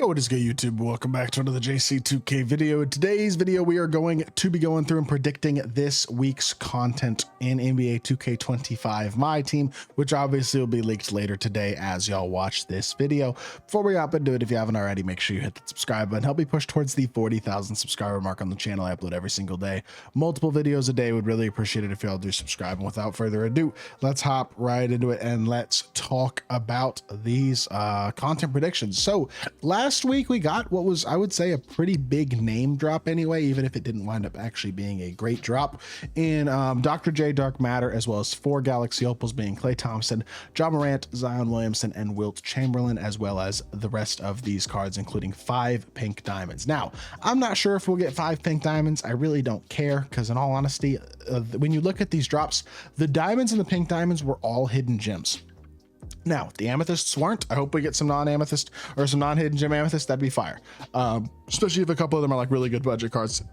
What is good, YouTube? Welcome back to another JC2K video. In today's video, we are going to be going through and predicting this week's content in NBA 2K25 MyTEAM, which obviously will be leaked later today as y'all watch this video. Before we hop into it, if you haven't already, make sure you hit the subscribe button. Help me push towards the 40,000 subscriber mark on the channel. I upload every single day, multiple videos a day. Would really appreciate it if y'all do subscribe. And without further ado, let's hop right into it and let's talk about these content predictions. So last week we got what was, I would say, a pretty big name drop anyway, even if it didn't wind up actually being a great drop in Dr. J Dark Matter, as well as 4 Galaxy Opals being Klay Thompson, Ja Morant, Zion Williamson, and Wilt Chamberlain, as well as the rest of these cards, including 5 pink diamonds. Now, I'm not sure if we'll get 5 pink diamonds. I really don't care, because in all honesty, when you look at these drops, the diamonds and the pink diamonds were all hidden gems. Now, the amethysts weren't. I hope we get some non-amethyst or some non-hidden gem amethyst. That'd be fire. Especially if a couple of them are like really good budget cards,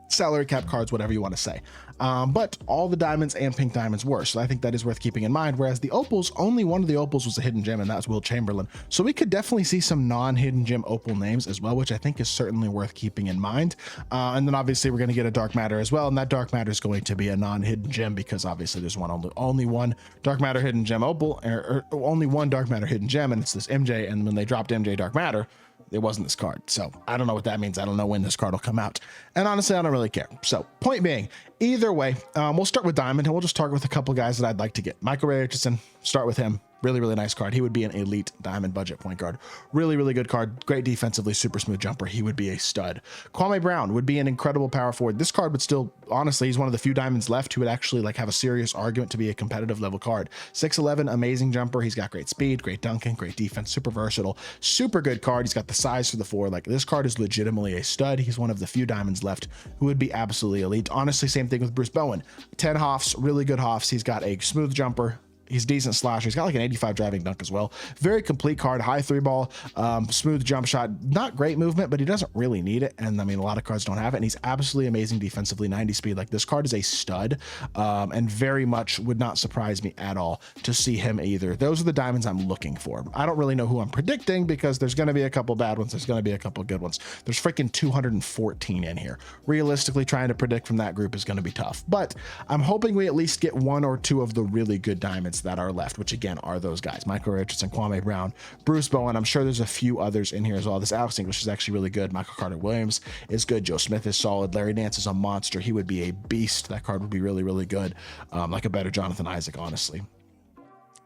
salary cap cards, whatever you want to say. But all the diamonds and pink diamonds were, so I think that is worth keeping in mind. Whereas the opals, only one of the opals was a hidden gem, and that's Wilt Chamberlain. So we could definitely see some non-hidden gem opal names as well, which I think is certainly worth keeping in mind. And then obviously we're going to get a dark matter as well, and that dark matter is going to be a non-hidden gem because obviously there's only one dark matter hidden gem opal, or only one dark matter hidden gem, and it's this MJ. And when they dropped MJ dark matter, it wasn't this card. So I don't know what that means. I don't know when this card will come out. And honestly, I don't really care. So point being, either way, we'll start with Diamond, and we'll just start with a couple guys that I'd like to get. Michael Richardson, start with him. Really nice card. He would be an elite diamond budget point guard. Really good card. Great defensively, super smooth jumper. He would be a stud. Kwame Brown would be an incredible power forward. This card would still, honestly, he's one of the few diamonds left who would actually like have a serious argument to be a competitive level card. 6'11", amazing jumper. He's got great speed, great dunking, great defense, super versatile, super good card. He's got the size for the 4. Like, this card is legitimately a stud. He's one of the few diamonds left who would be absolutely elite. Honestly, same thing with Bruce Bowen. 10 hoffs, really good hoffs. He's got a smooth jumper. He's decent slasher. He's got like an 85 driving dunk as well. Very complete card, high 3-ball, smooth jump shot, not great movement, but he doesn't really need it. And I mean, a lot of cards don't have it. And he's absolutely amazing defensively, 90 speed. Like, this card is a stud, and very much would not surprise me at all to see him either. Those are the diamonds I'm looking for. I don't really know who I'm predicting because there's going to be a couple bad ones. There's going to be a couple good ones. There's freaking 214 in here. Realistically, trying to predict from that group is going to be tough, but I'm hoping we at least get 1 or 2 of the really good diamonds that are left, which again are those guys: Michael Richardson, Kwame Brown, Bruce Bowen. I'm sure there's a few others in here as well. This Alex English is actually really good. Michael Carter Williams is good. Joe Smith is solid. Larry Nance is a monster. He would be a beast. That card would be really good. Like a better Jonathan Isaac, honestly.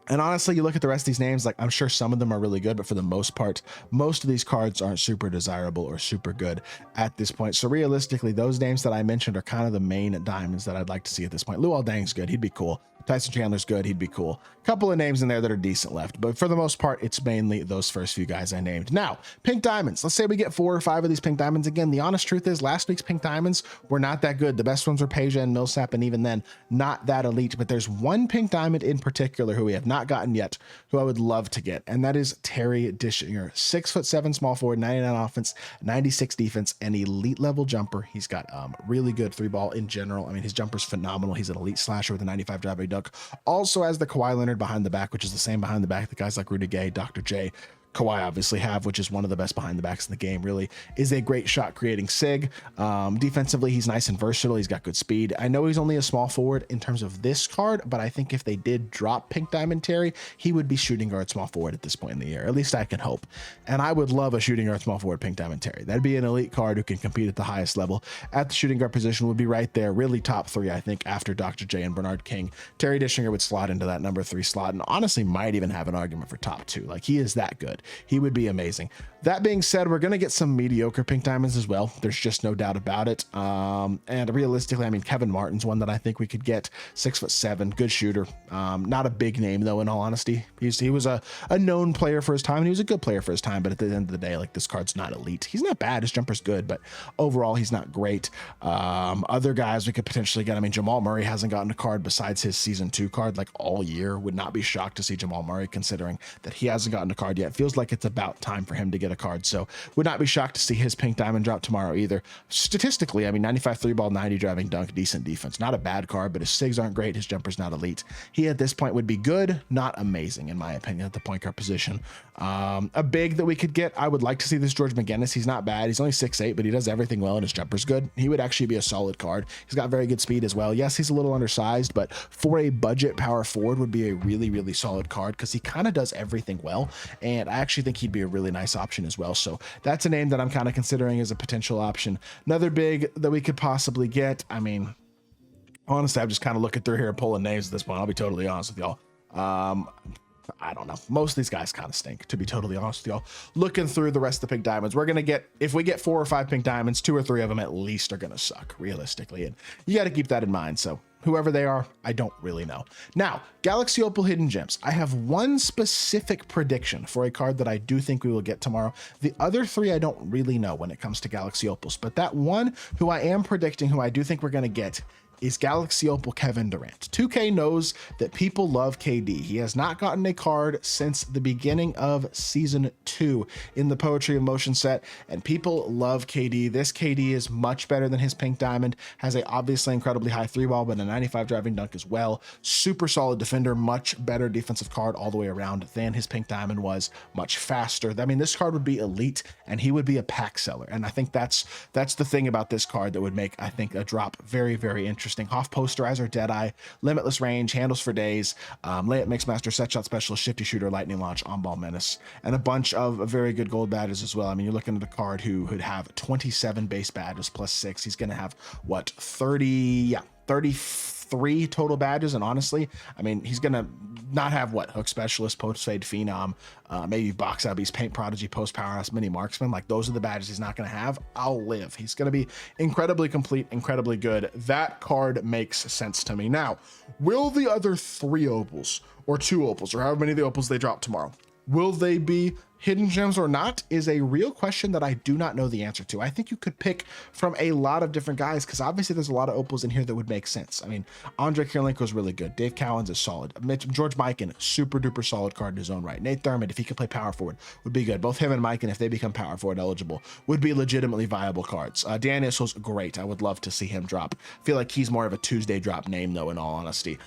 And honestly, you look at the rest of these names, like, I'm sure some of them are really good, but for the most part, most of these cards aren't super desirable or super good at this point. So realistically, those names that I mentioned are kind of the main diamonds that I'd like to see at this point. Luol Deng's good. He'd be cool. Tyson Chandler's good. He'd be cool. A couple of names in there that are decent left, but for the most part, it's mainly those first few guys I named. Now, pink diamonds. Let's say we get 4 or 5 of these pink diamonds. Again, the honest truth is last week's pink diamonds were not that good. The best ones were Peja and Millsap, and even then, not that elite. But there's one pink diamond in particular who we have not gotten yet, who I would love to get, and that is Terry Dischinger. 6'7" small forward, 99 offense, 96 defense, and elite level jumper. He's got really good 3-ball in general. I mean, his jumper's phenomenal. He's an elite slasher with a 95 driving dunk. Also has the Kawhi Leonard behind the back, which is the same behind the back that guys like Rudy Gay, Dr. J, Kawhi obviously have, which is one of the best behind the backs in the game. Really is a great shot creating sig. Defensively, he's nice and versatile. He's got good speed. I know he's only a small forward in terms of this card, but I think if they did drop pink diamond Terry, he would be shooting guard small forward at this point in the year. At least I can hope. And I would love a shooting guard small forward pink diamond Terry. That'd be an elite card who can compete at the highest level at the shooting guard position. Would be right there, really top 3, I think, after Dr. J and Bernard King. Terry Dischinger would slot into that number 3 slot, and honestly might even have an argument for top 2. Like, he is that good. He would be amazing. That being said, we're going to get some mediocre pink diamonds as well. There's just no doubt about it. And realistically, I mean, Kevin Martin's one that I think we could get. 6'7", good shooter. Not a big name though, in all honesty. He was a known player for his time, and he was a good player for his time, but at the end of the day, like, this card's not elite. He's not bad. His jumper's good, but overall, he's not great. Other guys we could potentially get. I mean, Jamal Murray hasn't gotten a card besides his season 2 card like all year. Would not be shocked to see Jamal Murray, considering that he hasn't gotten a card yet. Feels feels like it's about time for him to get a card. So would not be shocked to see his pink diamond drop tomorrow either. Statistically, I mean, 95 3 ball, 90 driving dunk, decent defense. Not a bad card, but his SIGs aren't great. His jumper's not elite. He at this point would be good, not amazing in my opinion at the point guard position. A big that we could get, I would like to see this George McGinnis. He's not bad. He's only 6'8", but he does everything well and his jumper's good. He would actually be a solid card. He's got very good speed as well. Yes, he's a little undersized, but for a budget power forward would be a really, really solid card because he kind of does everything well. And I actually think he'd be a really nice option as well. So that's a name that I'm kind of considering as a potential option. Another big that we could possibly get, I mean, honestly, I'm just kind of looking through here and pulling names at this point. I'll be totally honest with y'all. I don't know. Most of these guys kind of stink, to be totally honest with y'all. Looking through the rest of the pink diamonds, we're going to get, if we get 4 or 5 pink diamonds, 2 or 3 of them at least are going to suck realistically. And you got to keep that in mind. So whoever they are, I don't really know. Now, Galaxy Opal Hidden Gems. I have one specific prediction for a card that I do think we will get tomorrow. The other 3, I don't really know when it comes to Galaxy Opals, but that one who I am predicting, who I do think we're going to get, is Galaxy Opal Kevin Durant. 2K knows that people love KD. He has not gotten a card since the beginning of season 2 in the Poetry of Motion set, and people love KD. This KD is much better than his pink diamond, has a obviously incredibly high 3 ball, but a 95 driving dunk as well. Super solid defender, much better defensive card all the way around than his pink diamond was, much faster. I mean, this card would be elite and he would be a pack seller. And I think that's the thing about this card that would make, I think, a drop very, very interesting. Hoff Posterizer, Deadeye, Limitless Range, Handles for Days, Layup Mixmaster, Set Shot Specialist, Shifty Shooter, Lightning Launch, On-Ball Menace, and a bunch of very good gold badges as well. I mean, you're looking at a card who would have 27 base badges plus 6. He's going to have, what, 33 total badges, and honestly, I mean, he's gonna not have what, Hook Specialist, Post Fade Phenom, maybe Box Out Beast, Paint Prodigy, Post Powerhouse, Mini Marksman. Like, those are the badges he's not gonna have. I'll live. He's gonna be incredibly complete, incredibly good. That card makes sense to me. Now, will the other 3 opals or 2 opals or however many of the opals they drop tomorrow, will they be hidden gems or not, is a real question that I do not know the answer to. I think you could pick from a lot of different guys because obviously there's a lot of opals in here that would make sense. I mean, Andre Kirilenko is really good. Dave Cowens is solid. George Mikan, super duper solid card in his own right. Nate Thurmond, if he could play power forward, would be good. Both him and Mikan, if they become power forward eligible, would be legitimately viable cards. Dan Issel's great. I would love to see him drop. I feel like he's more of a Tuesday drop name though, in all honesty.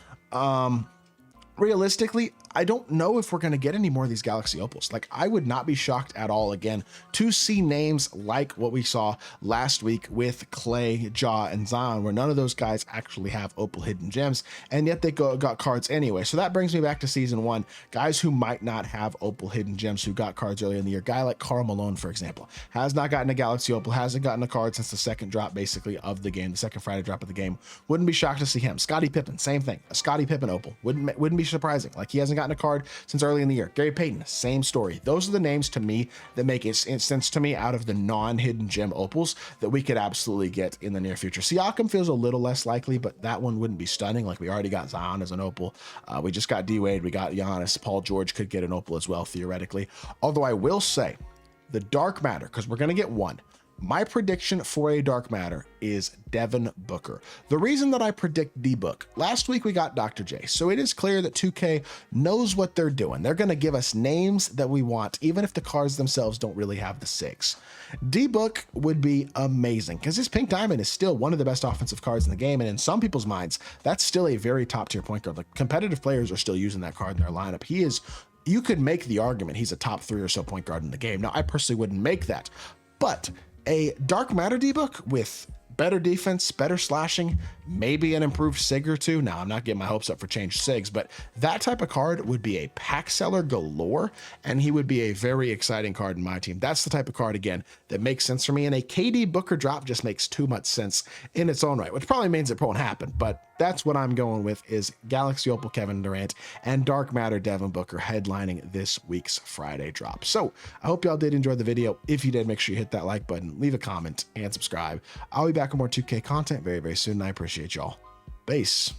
Realistically, I don't know if we're going to get any more of these Galaxy Opals. Like, I would not be shocked at all, again, to see names like what we saw last week with Clay, Jaw, and Zion, where none of those guys actually have Opal Hidden Gems, and yet they got cards anyway. So that brings me back to season 1. Guys who might not have Opal Hidden Gems who got cards earlier in the year. Guy like Karl Malone, for example, has not gotten a Galaxy Opal, hasn't gotten a card since the second drop, basically, of the game, the second Friday drop of the game. Wouldn't be shocked to see him. Scottie Pippen, same thing. A Scottie Pippen Opal. Wouldn't be surprising. Like, he hasn't gotten a card since early in the year. Gary Payton, same story. Those are the names to me that make sense to me out of the non-hidden gem opals that we could absolutely get in the near future. Siakam feels a little less likely, but that one wouldn't be stunning. Like, we already got Zion as an opal. We just got D-Wade. We got Giannis. Paul George could get an opal as well, theoretically. Although I will say the dark matter, because we're going to get one. My prediction for a dark matter is Devin Booker. The reason that I predict D-Book, last week we got Dr. J, so it is clear that 2K knows what they're doing. They're going to give us names that we want, even if the cards themselves don't really have the 6. D-Book would be amazing because his pink diamond is still one of the best offensive cards in the game, and in some people's minds, that's still a very top tier point guard. Like, competitive players are still using that card in their lineup. He is, you could make the argument he's a top 3 or so point guard in the game. Now, I personally wouldn't make that, but a dark matter D-Book with better defense, better slashing, maybe an improved SIG or 2. Now, I'm not getting my hopes up for changed SIGs, but that type of card would be a pack seller galore, and he would be a very exciting card in my team. That's the type of card, again, that makes sense for me, and a KD Booker drop just makes too much sense in its own right, which probably means it won't happen, but that's what I'm going with, is Galaxy Opal Kevin Durant and Dark Matter Devin Booker headlining this week's Friday drop. So I hope y'all did enjoy the video. If you did, make sure you hit that like button, leave a comment, and subscribe. I'll be back with more 2K content very, very soon, and I appreciate y'all. Peace.